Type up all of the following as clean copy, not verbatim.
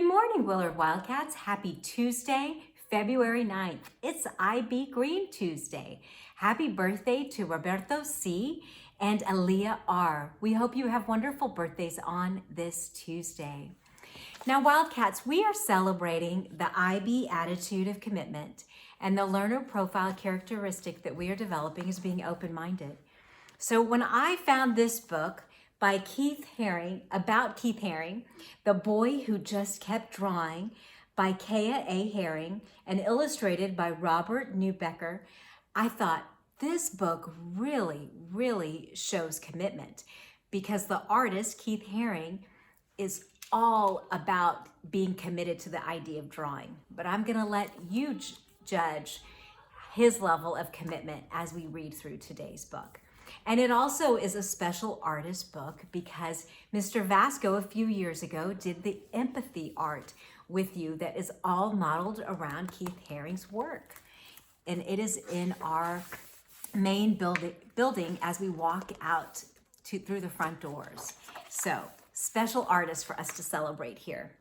Good morning, Willard Wildcats. Happy Tuesday, February 9th. It's IB Green Tuesday. Happy birthday to Roberto C. and Aaliyah R. We hope you have wonderful birthdays on this Tuesday. Now, Wildcats, we are celebrating the IB attitude of commitment, and the learner profile characteristic that we are developing is being open-minded. So when I found this book by Keith Haring, about Keith Haring, The Boy Who Just Kept Drawing, by Kaya A. Haring, and illustrated by Robert Newbecker, I thought this book really shows commitment, because the artist, Keith Haring, is all about being committed to the idea of drawing. But I'm gonna let you judge his level of commitment as we read through today's book. And it also is a special artist book because Mr. Vasco a few years ago did the empathy art with you that is all modeled around Keith Haring's work. And it is in our main building as we walk out through the front doors. So, special artist for us to celebrate here.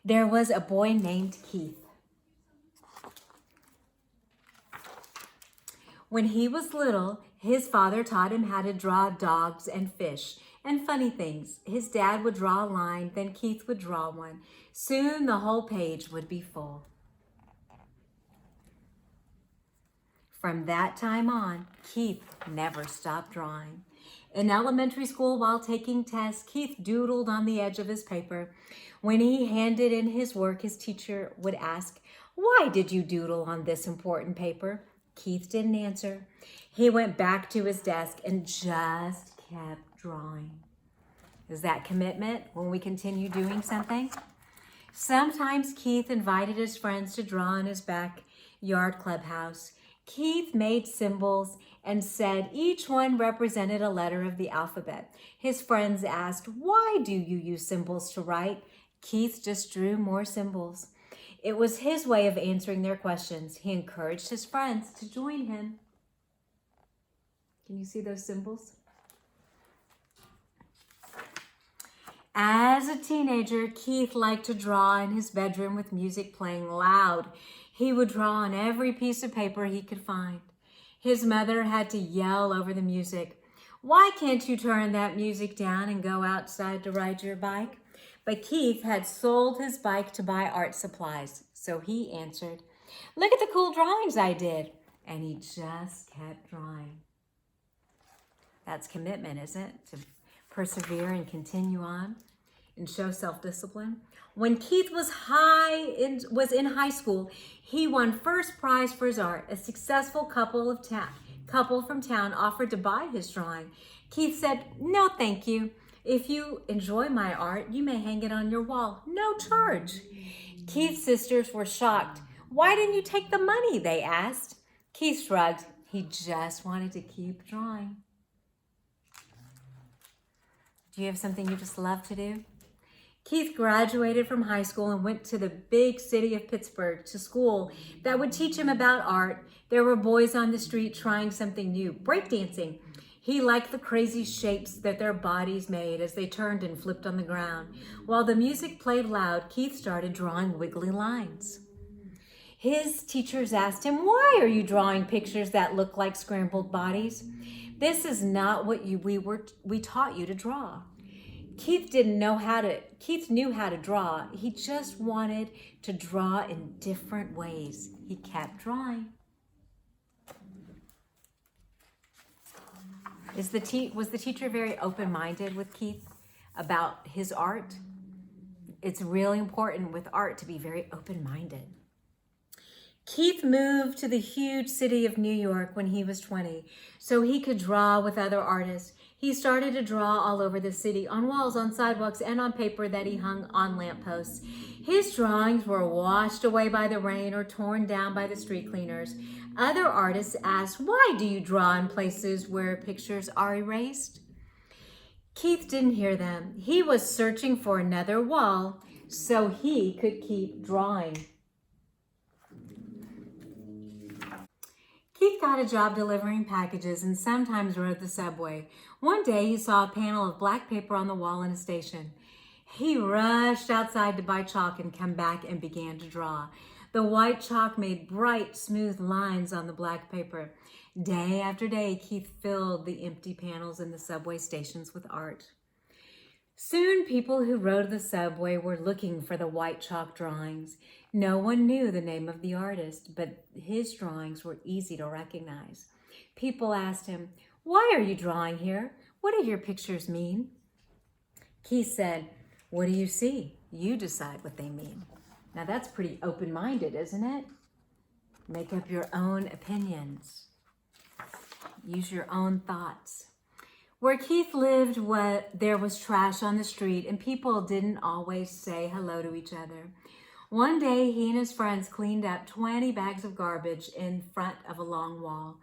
There was a boy named Keith. When he was little, his father taught him how to draw dogs and fish and funny things. His dad would draw a line, then Keith would draw one. Soon the whole page would be full. From that time on, Keith never stopped drawing. In elementary school, while taking tests, Keith doodled on the edge of his paper. When he handed in his work, his teacher would ask, "Why did you doodle on this important paper?" Keith didn't answer. He went back to his desk and just kept drawing. Is that commitment when we continue doing something? Sometimes Keith invited his friends to draw in his backyard clubhouse. Keith made symbols and said each one represented a letter of the alphabet. His friends asked, "Why do you use symbols to write?" Keith just drew more symbols. It was his way of answering their questions. He encouraged his friends to join him. Can you see those symbols? As a teenager, Keith liked to draw in his bedroom with music playing loud. He would draw on every piece of paper he could find. His mother had to yell over the music, "Why can't you turn that music down and go outside to ride your bike?" But Keith had sold his bike to buy art supplies, so he answered, "Look at the cool drawings I did." And he just kept drawing. That's commitment, isn't it? To persevere and continue on and show self-discipline. When Keith was in high school, he won first prize for his art. A successful couple from town offered to buy his drawing. Keith said, "No, thank you. If you enjoy my art, you may hang it on your wall. No charge." Keith's sisters were shocked. "Why didn't you take the money?" they asked. Keith shrugged. He just wanted to keep drawing. Do you have something you just love to do? Keith graduated from high school and went to the big city of Pittsburgh to school that would teach him about art. There were boys on the street trying something new, breakdancing. He liked the crazy shapes that their bodies made as they turned and flipped on the ground. While the music played loud, Keith started drawing wiggly lines. His teachers asked him, "Why are you drawing pictures that look like scrambled bodies? This is not what we taught you to draw." Keith knew how to draw. He just wanted to draw in different ways. He kept drawing. Was the teacher very open-minded with Keith about his art? It's really important with art to be very open-minded. Keith moved to the huge city of New York when he was 20, so he could draw with other artists. He started to draw all over the city, on walls, on sidewalks, and on paper that he hung on lampposts. His drawings were washed away by the rain or torn down by the street cleaners. Other artists asked, "Why do you draw in places where pictures are erased?" Keith didn't hear them. He was searching for another wall so he could keep drawing. Keith got a job delivering packages and sometimes rode the subway. One day he saw a panel of black paper on the wall in a station. He rushed outside to buy chalk and come back and began to draw. The white chalk made bright, smooth lines on the black paper. Day after day, Keith filled the empty panels in the subway stations with art. Soon, people who rode the subway were looking for the white chalk drawings. No one knew the name of the artist, but his drawings were easy to recognize. People asked him, "Why are you drawing here? What do your pictures mean?" Keith said, "What do you see? You decide what they mean." Now that's pretty open-minded, isn't it? Make up your own opinions. Use your own thoughts. Where Keith lived, there was trash on the street, and people didn't always say hello to each other. One day, he and his friends cleaned up 20 bags of garbage in front of a long wall.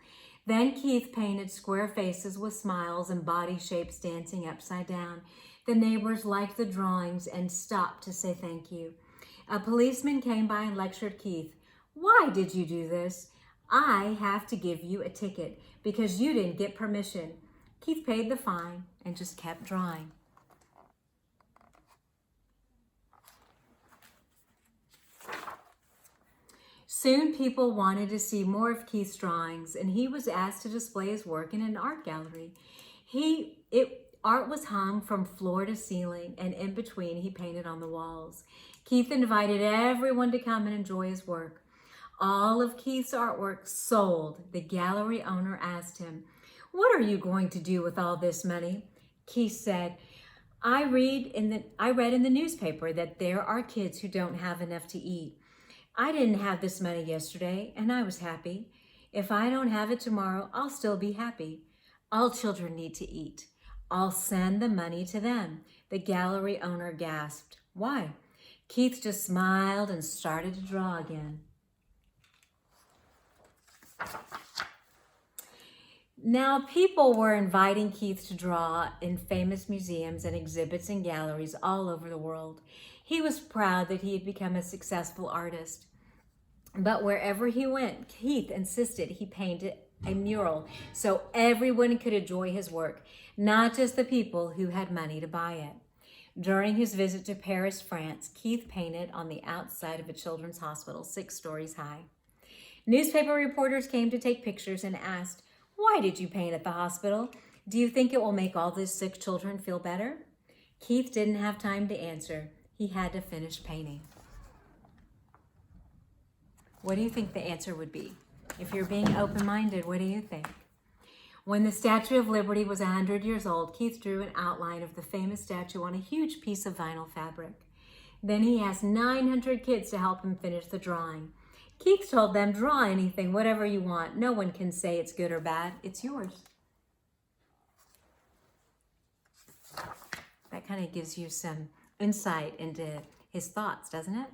Then Keith painted square faces with smiles and body shapes dancing upside down. The neighbors liked the drawings and stopped to say thank you. A policeman came by and lectured Keith. "Why did you do this? I have to give you a ticket because you didn't get permission." Keith paid the fine and just kept drawing. Soon people wanted to see more of Keith's drawings, and he was asked to display his work in an art gallery. Art was hung from floor to ceiling, and in between he painted on the walls. Keith invited everyone to come and enjoy his work. All of Keith's artwork sold. The gallery owner asked him, "What are you going to do with all this money?" Keith said, I read in the newspaper that there are kids who don't have enough to eat. I didn't have this money yesterday, and I was happy. If I don't have it tomorrow, I'll still be happy. All children need to eat. I'll send the money to them." The gallery owner gasped. "Why?" Keith just smiled and started to draw again. Now, people were inviting Keith to draw in famous museums and exhibits and galleries all over the world. He was proud that he had become a successful artist. But wherever he went, Keith insisted he painted a mural so everyone could enjoy his work, not just the people who had money to buy it. During his visit to Paris, France, Keith painted on the outside of a children's hospital 6 stories high. Newspaper reporters came to take pictures and asked, "Why did you paint at the hospital? Do you think it will make all these sick children feel better?" Keith didn't have time to answer. He had to finish painting. What do you think the answer would be? If you're being open-minded, what do you think? When the Statue of Liberty was 100 years old, Keith drew an outline of the famous statue on a huge piece of vinyl fabric. Then he asked 900 kids to help him finish the drawing. Keith told them, "Draw anything, whatever you want. No one can say it's good or bad. It's yours." That kind of gives you some insight into his thoughts, doesn't it?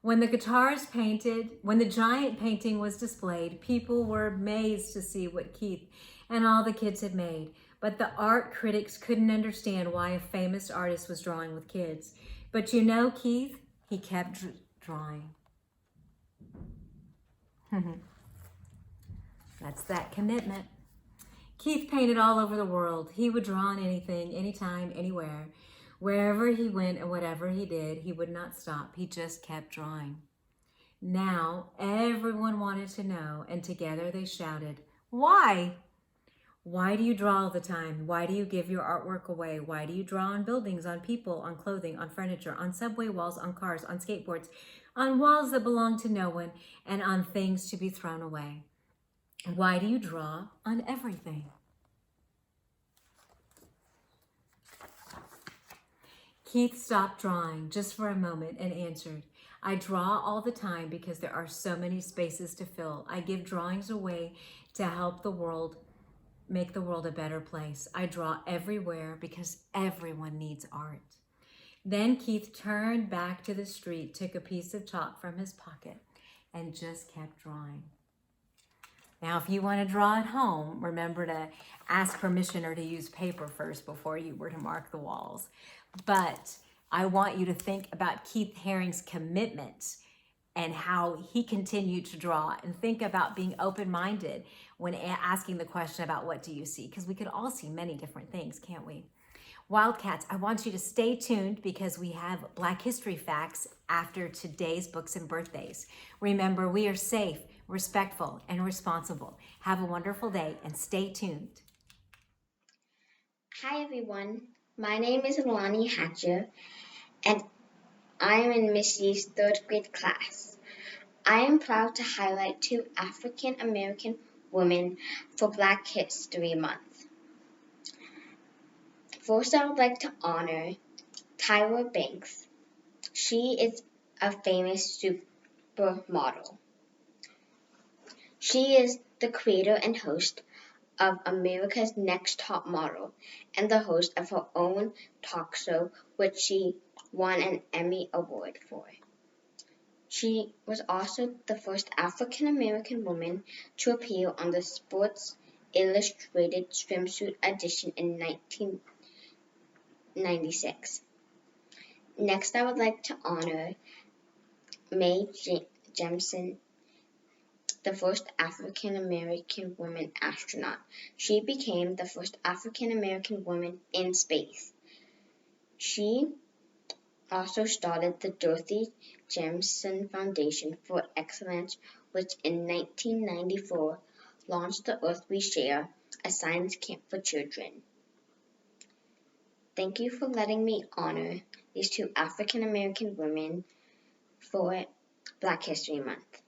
When the giant painting was displayed, people were amazed to see what Keith and all the kids had made. But the art critics couldn't understand why a famous artist was drawing with kids. But you know, Keith, he kept drawing. That's that commitment. Keith painted all over the world. He would draw on anything, anytime, anywhere. Wherever he went and whatever he did, he would not stop. He just kept drawing. Now, everyone wanted to know, and together they shouted, "Why? Why do you draw all the time? Why do you give your artwork away? Why do you draw on buildings, on people, on clothing, on furniture, on subway walls, on cars, on skateboards, on walls that belong to no one, and on things to be thrown away? Why do you draw on everything?" Keith stopped drawing just for a moment and answered, "I draw all the time because there are so many spaces to fill. I give drawings away to help the world, make the world a better place. I draw everywhere because everyone needs art." Then Keith turned back to the street, took a piece of chalk from his pocket, and just kept drawing. Now, if you want to draw at home, remember to ask permission or to use paper first before you were to mark the walls. But I want you to think about Keith Haring's commitment and how he continued to draw, and think about being open-minded when asking the question about what do you see, because we could all see many different things, can't we? Wildcats, I want you to stay tuned because we have Black History Facts after today's books and birthdays. Remember, we are safe, respectful, and responsible. Have a wonderful day and stay tuned. Hi everyone, my name is Alani Hatcher and I am in Missy's third grade class. I am proud to highlight two African American women for Black History Month. First, I would like to honor Tyra Banks. She is a famous supermodel. She is the creator and host of America's Next Top Model and the host of her own talk show, which she won an Emmy Award for. She was also the first African American woman to appear on the Sports Illustrated swimsuit edition in 1996. Next, I would like to honor Mae Jemison, the first African American woman astronaut. She became the first African American woman in space. She also started the Dorothy Jemison Foundation for Excellence, which in 1994 launched The Earth We Share, a science camp for children. Thank you for letting me honor these two African American women for Black History Month.